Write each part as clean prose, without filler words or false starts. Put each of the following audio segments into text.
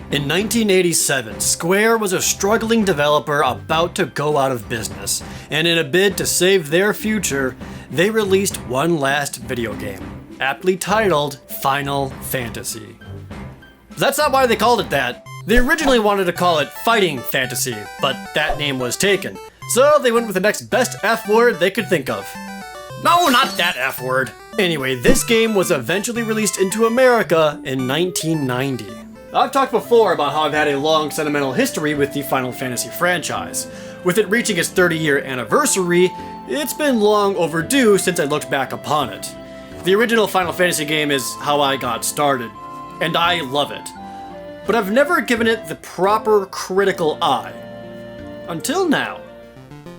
In 1987, Square was a struggling developer about to go out of business, and in a bid to save their future, they released one last video game, aptly titled Final Fantasy. That's not why they called it that. They originally wanted to call it Fighting Fantasy, but that name was taken, so they went with the next best F word they could think of. No, not that F word. Anyway, this game was eventually released into America in 1990. I've talked before about how I've had a long sentimental history with the Final Fantasy franchise. With it reaching its 30-year anniversary, it's been long overdue since I looked back upon it. The original Final Fantasy game is how I got started, and I love it. But I've never given it the proper critical eye. Until now.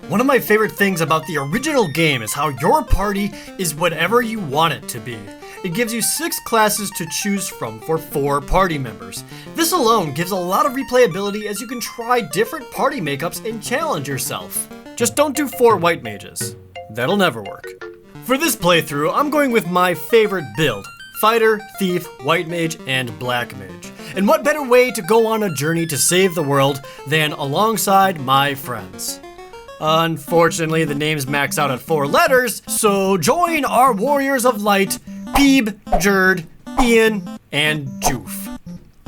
One of my favorite things about the original game is how your party is whatever you want it to be. It gives you 6 classes to choose from for 4 party members. This alone gives a lot of replayability as you can try different party makeups and challenge yourself. Just don't do 4 white mages. That'll never work. For this playthrough, I'm going with my favorite build: Fighter, Thief, White Mage, and Black Mage. And what better way to go on a journey to save the world than alongside my friends? Unfortunately, the names max out at 4 letters, so join our warriors of light, ProJared, Ian, and Joof.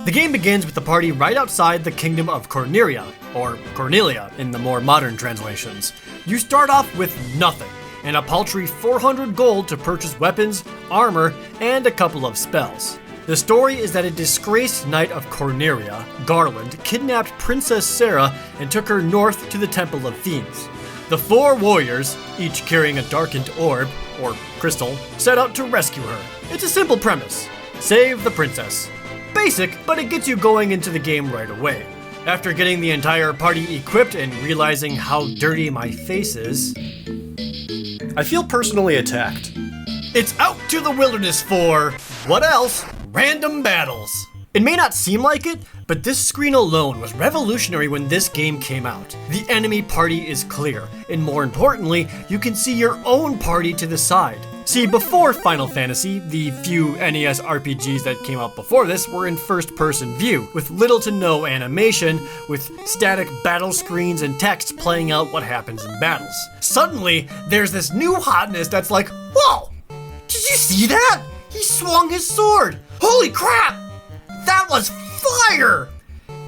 The game begins with the party right outside the kingdom of Cornelia, or Cornelia in the more modern translations. You start off with nothing, and a paltry 400 gold to purchase weapons, armor, and a couple of spells. The story is that a disgraced knight of Cornelia, Garland, kidnapped Princess Sarah and took her north to the Temple of Fiends. The 4 warriors, each carrying a darkened orb, or crystal, set out to rescue her. It's a simple premise: save the princess. Basic, but it gets you going into the game right away. After getting the entire party equipped and realizing how dirty my face is, I feel personally attacked. It's out to the wilderness for, what else? Random battles. It may not seem like it, but this screen alone was revolutionary when this game came out. The enemy party is clear, and more importantly, you can see your own party to the side. See, before Final Fantasy, the few NES RPGs that came out before this were in first-person view, with little to no animation, with static battle screens and text playing out what happens in battles. Suddenly, there's this new hotness that's like, whoa! Did you see that? He swung his sword! Holy crap! That was fire!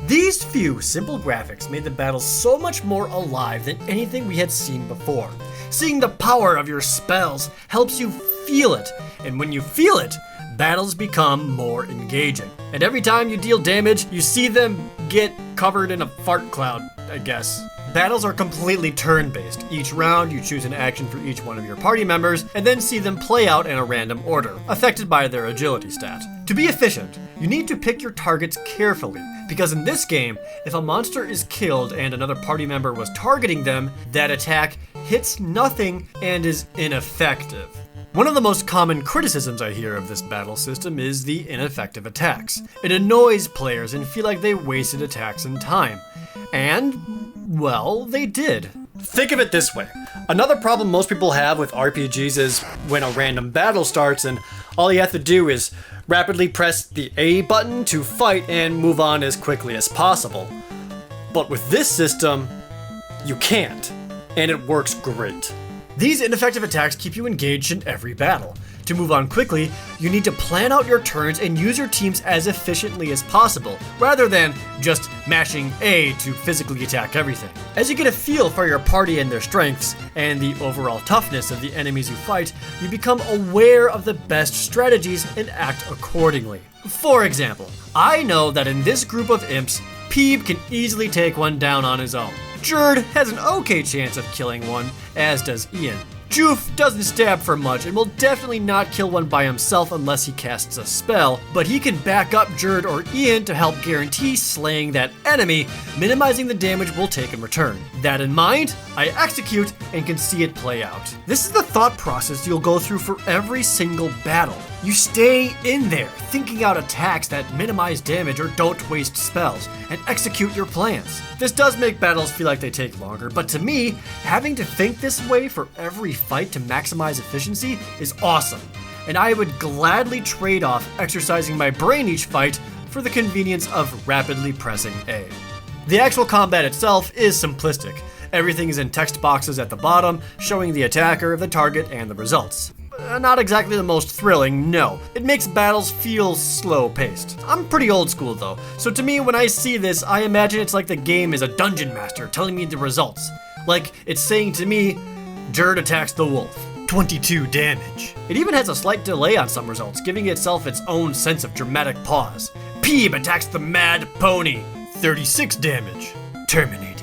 These few simple graphics made the battles so much more alive than anything we had seen before. Seeing the power of your spells helps you feel it, and when you feel it, battles become more engaging. And every time you deal damage, you see them get covered in a fart cloud, I guess. Battles are completely turn-based. Each round, you choose an action for each one of your party members, and then see them play out in a random order, affected by their agility stat. To be efficient, you need to pick your targets carefully, because in this game, if a monster is killed and another party member was targeting them, that attack hits nothing and is ineffective. One of the most common criticisms I hear of this battle system is the ineffective attacks. It annoys players and feel like they wasted attacks and time. And, well, they did. Think of it this way. Another problem most people have with RPGs is when a random battle starts and all you have to do is rapidly press the A button to fight and move on as quickly as possible. But with this system, you can't, and it works great. These ineffective attacks keep you engaged in every battle. To move on quickly, you need to plan out your turns and use your teams as efficiently as possible, rather than just mashing A to physically attack everything. As you get a feel for your party and their strengths, and the overall toughness of the enemies you fight, you become aware of the best strategies and act accordingly. For example, I know that in this group of imps, Peeb can easily take one down on his own. Jerd has an okay chance of killing one, as does Ian. Joof doesn't stab for much and will definitely not kill one by himself unless he casts a spell, but he can back up Jerd or Ian to help guarantee slaying that enemy, minimizing the damage we'll take in return. That in mind, I execute and can see it play out. This is the thought process you'll go through for every single battle. You stay in there, thinking out attacks that minimize damage or don't waste spells, and execute your plans. This does make battles feel like they take longer, but to me, having to think this way for every fight to maximize efficiency is awesome, and I would gladly trade off exercising my brain each fight for the convenience of rapidly pressing A. The actual combat itself is simplistic. Everything is in text boxes at the bottom, showing the attacker, the target, and the results. Not exactly the most thrilling, no. It makes battles feel slow-paced. I'm pretty old school though, so to me when I see this, I imagine it's like the game is a dungeon master telling me the results. Like, it's saying to me, Jared attacks the wolf, 22 damage. It even has a slight delay on some results, giving itself its own sense of dramatic pause. Peeb attacks the mad pony, 36 damage. Terminated.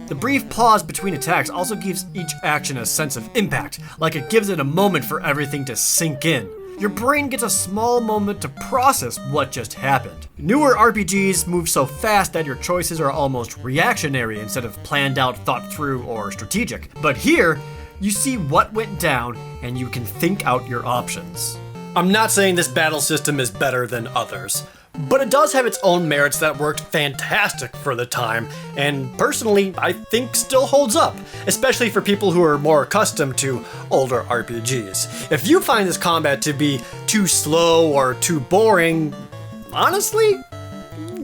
The brief pause between attacks also gives each action a sense of impact, like it gives it a moment for everything to sink in. Your brain gets a small moment to process what just happened. Newer RPGs move so fast that your choices are almost reactionary instead of planned out, thought through, or strategic. But here, you see what went down and you can think out your options. I'm not saying this battle system is better than others, but it does have its own merits that worked fantastic for the time, and personally, I think still holds up, especially for people who are more accustomed to older RPGs. If you find this combat to be too slow or too boring, honestly,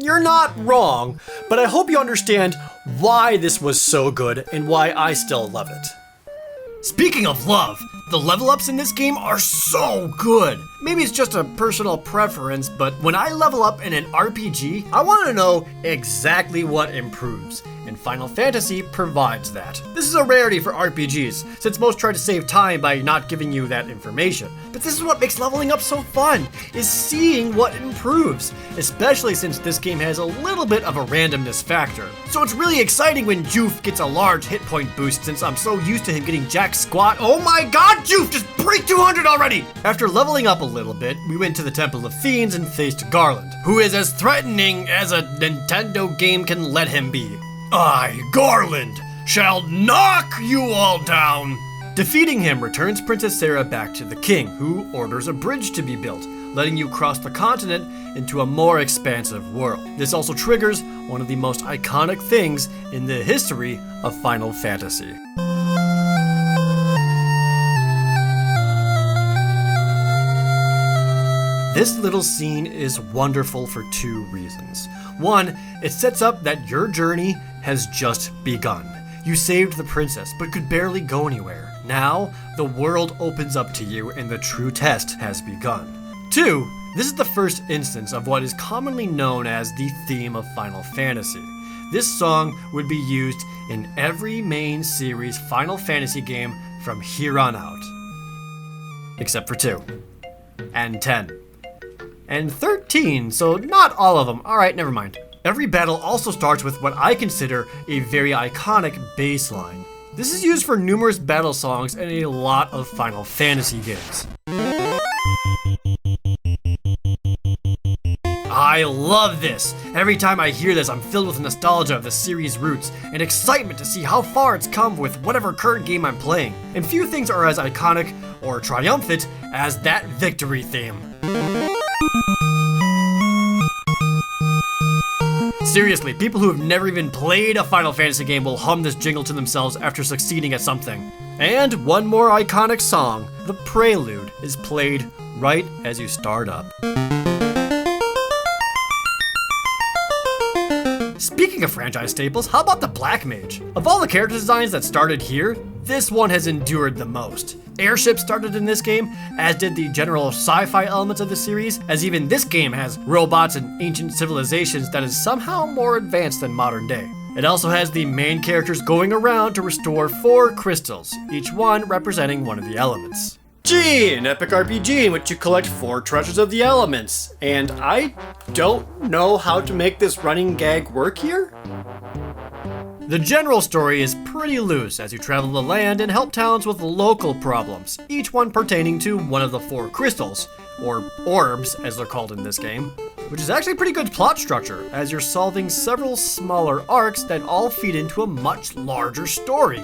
you're not wrong, but I hope you understand why this was so good and why I still love it. Speaking of love, the level ups in this game are so good. Maybe it's just a personal preference, but when I level up in an RPG, I want to know exactly what improves, and Final Fantasy provides that. This is a rarity for RPGs, since most try to save time by not giving you that information. But this is what makes leveling up so fun, is seeing what improves, especially since this game has a little bit of a randomness factor. So it's really exciting when Joof gets a large hit point boost, since I'm so used to him getting jack squat. Oh my god, Joof, just break 200 already! After leveling up a little bit, we went to the Temple of Fiends and faced Garland, who is as threatening as a Nintendo game can let him be. I, Garland, shall knock you all down! Defeating him returns Princess Sarah back to the king, who orders a bridge to be built, letting you cross the continent into a more expansive world. This also triggers one of the most iconic things in the history of Final Fantasy. This little scene is wonderful for two reasons. One, it sets up that your journey has just begun. You saved the princess, but could barely go anywhere. Now, the world opens up to you and the true test has begun. Two, this is the first instance of what is commonly known as the theme of Final Fantasy. This song would be used in every main series Final Fantasy game from here on out. Except for 2. And 10. And 13, so not all of them. Alright, never mind. Every battle also starts with what I consider a very iconic bass line. This is used for numerous battle songs and a lot of Final Fantasy games. I love this! Every time I hear this, I'm filled with nostalgia of the series' roots and excitement to see how far it's come with whatever current game I'm playing. And few things are as iconic or triumphant as that victory theme. Seriously, people who have never even played a Final Fantasy game will hum this jingle to themselves after succeeding at something. And one more iconic song, the Prelude, is played right as you start up. Speaking of franchise staples, how about the Black Mage? Of all the character designs that started here, this one has endured the most. Airships started in this game, as did the general sci-fi elements of the series, as even this game has robots and ancient civilizations that is somehow more advanced than modern day. It also has the main characters going around to restore 4 crystals, each one representing one of the elements. Gee, an epic RPG in which you collect 4 treasures of the elements. And I don't know how to make this running gag work here? The general story is pretty loose as you travel the land and help towns with local problems, each one pertaining to one of the 4 crystals, or orbs as they're called in this game, which is actually a pretty good plot structure as you're solving several smaller arcs that all feed into a much larger story.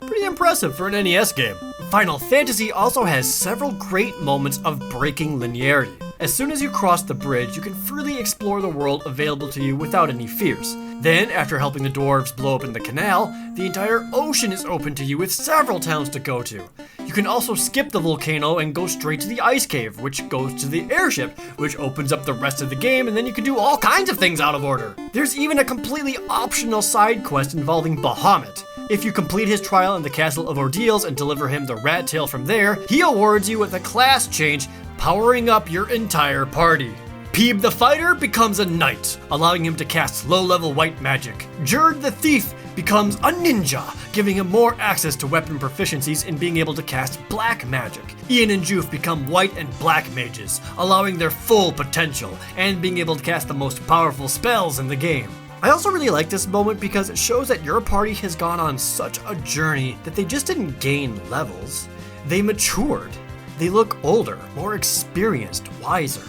Pretty impressive for an NES game. Final Fantasy also has several great moments of breaking linearity. As soon as you cross the bridge, you can freely explore the world available to you without any fears. Then, after helping the dwarves blow open the canal, the entire ocean is open to you with several towns to go to. You can also skip the volcano and go straight to the ice cave, which goes to the airship, which opens up the rest of the game, and then you can do all kinds of things out of order. There's even a completely optional side quest involving Bahamut. If you complete his trial in the Castle of Ordeals and deliver him the rat tail from there, he awards you with a class change, powering up your entire party. Peeb the Fighter becomes a knight, allowing him to cast low-level white magic. Jerd the Thief becomes a ninja, giving him more access to weapon proficiencies and being able to cast black magic. Ian and Joof become white and black mages, allowing their full potential and being able to cast the most powerful spells in the game. I also really like this moment because it shows that your party has gone on such a journey that they just didn't gain levels. They matured. They look older, more experienced, wiser.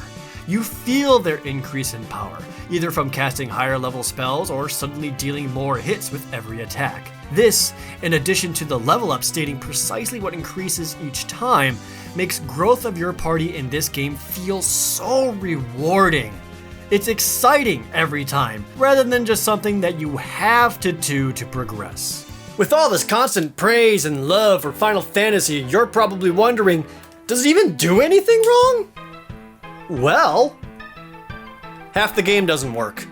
You feel their increase in power, either from casting higher level spells or suddenly dealing more hits with every attack. This, in addition to the level up stating precisely what increases each time, makes growth of your party in this game feel so rewarding. It's exciting every time, rather than just something that you have to do to progress. With all this constant praise and love for Final Fantasy, you're probably wondering, does it even do anything wrong? Well, half the game doesn't work.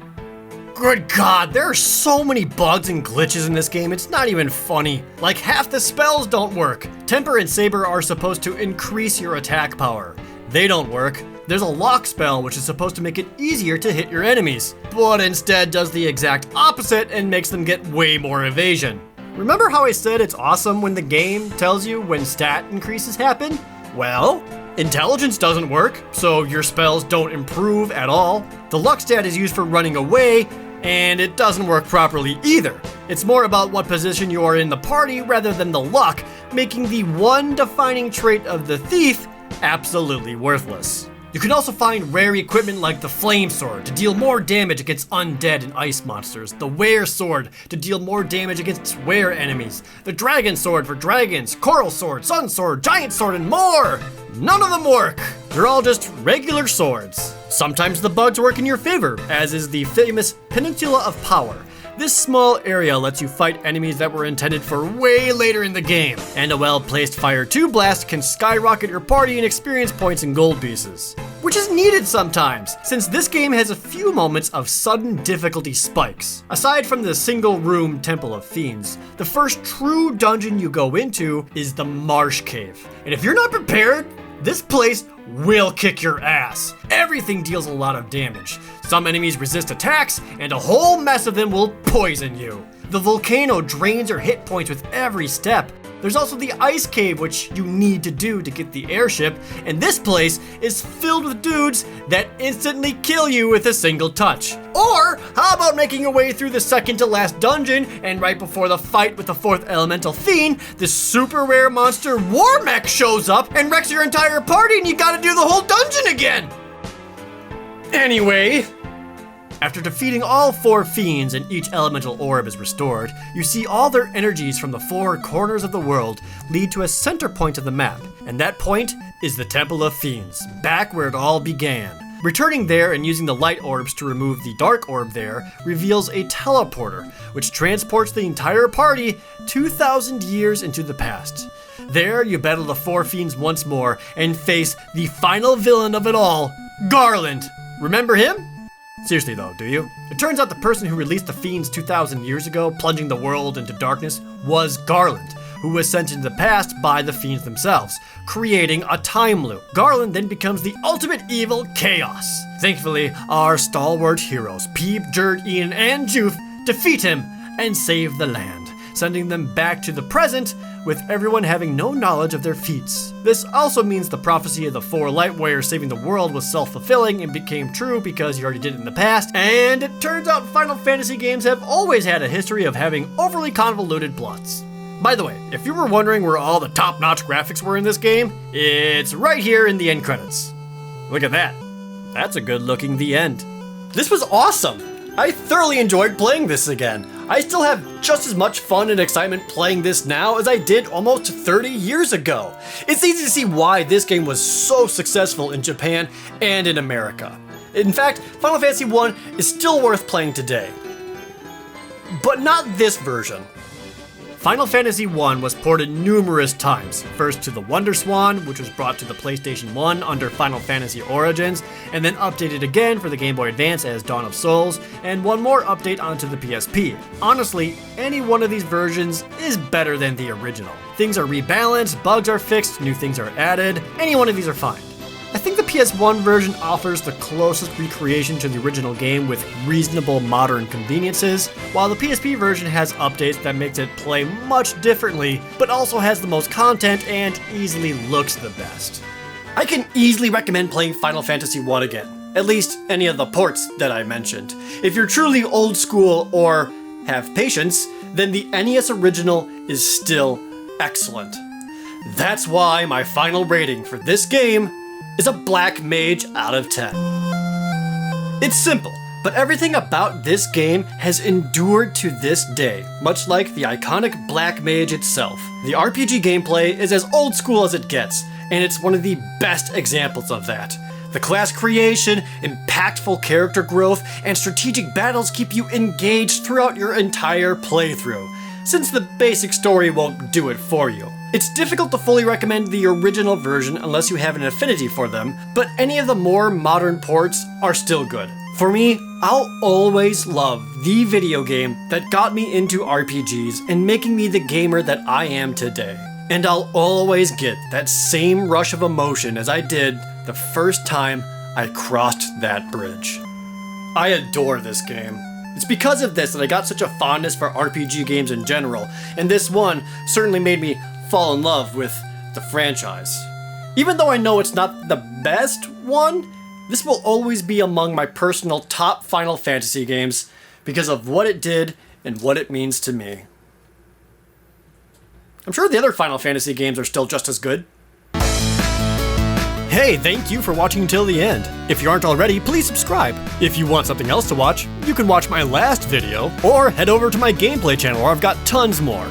Good God, there are so many bugs and glitches in this game, it's not even funny. Like half the spells don't work. Temper and Saber are supposed to increase your attack power. They don't work. There's a lock spell which is supposed to make it easier to hit your enemies, but instead does the exact opposite and makes them get way more evasion. Remember how I said it's awesome when the game tells you when stat increases happen? Well, intelligence doesn't work, so your spells don't improve at all. The luck stat is used for running away, and it doesn't work properly either. It's more about what position you are in the party rather than the luck, making the one defining trait of the thief absolutely worthless. You can also find rare equipment like the Flame Sword to deal more damage against undead and ice monsters, the Were Sword to deal more damage against were enemies, the Dragon Sword for dragons, Coral Sword, Sun Sword, Giant Sword, and more! None of them work! They're all just regular swords. Sometimes the bugs work in your favor, as is the famous Peninsula of Power. This small area lets you fight enemies that were intended for way later in the game, and a well-placed Fire 2 blast can skyrocket your party in experience points and gold pieces. Which is needed sometimes, since this game has a few moments of sudden difficulty spikes. Aside from the single-room Temple of Fiends, the first true dungeon you go into is the Marsh Cave. And if you're not prepared, this place will kick your ass. Everything deals a lot of damage. Some enemies resist attacks, and a whole mess of them will poison you. The volcano drains your hit points with every step. There's also the ice cave, which you need to do to get the airship, and this place is filled with dudes that instantly kill you with a single touch. Or, how about making your way through the second to last dungeon, and right before the fight with the fourth elemental fiend, this super rare monster war mech shows up and wrecks your entire party and you gotta do the whole dungeon again! Anyway, after defeating all 4 fiends and each elemental orb is restored, you see all their energies from the 4 corners of the world lead to a center point of the map, and that point is the Temple of Fiends, back where it all began. Returning there and using the light orbs to remove the dark orb there reveals a teleporter, which transports the entire party 2,000 years into the past. There, you battle the 4 fiends once more and face the final villain of it all, Garland. Remember him? Seriously though, do you? It turns out the person who released the fiends 2,000 years ago, plunging the world into darkness, was Garland, who was sent into the past by the fiends themselves, creating a time loop. Garland then becomes the ultimate evil, Chaos. Thankfully, our stalwart heroes, Peeb, Jerd, Ian, and Joof, defeat him and save the land, sending them back to the present with everyone having no knowledge of their feats. This also means the prophecy of the 4 light warriors saving the world was self-fulfilling and became true because you already did it in the past, and it turns out Final Fantasy games have always had a history of having overly convoluted plots. By the way, if you were wondering where all the top-notch graphics were in this game, it's right here in the end credits. Look at that. That's a good looking the end. This was awesome! I thoroughly enjoyed playing this again. I still have just as much fun and excitement playing this now as I did almost 30 years ago. It's easy to see why this game was so successful in Japan and in America. In fact, Final Fantasy I is still worth playing today. But not this version. Final Fantasy I was ported numerous times, first to the WonderSwan, which was brought to the PlayStation 1 under Final Fantasy Origins, and then updated again for the Game Boy Advance as Dawn of Souls, and one more update onto the PSP. Honestly, any one of these versions is better than the original. Things are rebalanced, bugs are fixed, new things are added, any one of these are fine. I think the PS1 version offers the closest recreation to the original game with reasonable modern conveniences, while the PSP version has updates that makes it play much differently, but also has the most content and easily looks the best. I can easily recommend playing Final Fantasy I again, at least any of the ports that I mentioned. If you're truly old school or have patience, then the NES original is still excellent. That's why my final rating for this game is a Black Mage out of 10. It's simple, but everything about this game has endured to this day, much like the iconic Black Mage itself. The RPG gameplay is as old school as it gets, and it's one of the best examples of that. The class creation, impactful character growth, and strategic battles keep you engaged throughout your entire playthrough, since the basic story won't do it for you. It's difficult to fully recommend the original version unless you have an affinity for them, but any of the more modern ports are still good. For me, I'll always love the video game that got me into RPGs and making me the gamer that I am today. And I'll always get that same rush of emotion as I did the first time I crossed that bridge. I adore this game. It's because of this that I got such a fondness for RPG games in general, and this one certainly made me fall in love with the franchise. Even though I know it's not the best one, this will always be among my personal top Final Fantasy games because of what it did and what it means to me. I'm sure the other Final Fantasy games are still just as good. Hey, thank you for watching until the end. If you aren't already, please subscribe. If you want something else to watch, you can watch my last video, or head over to my gameplay channel where I've got tons more.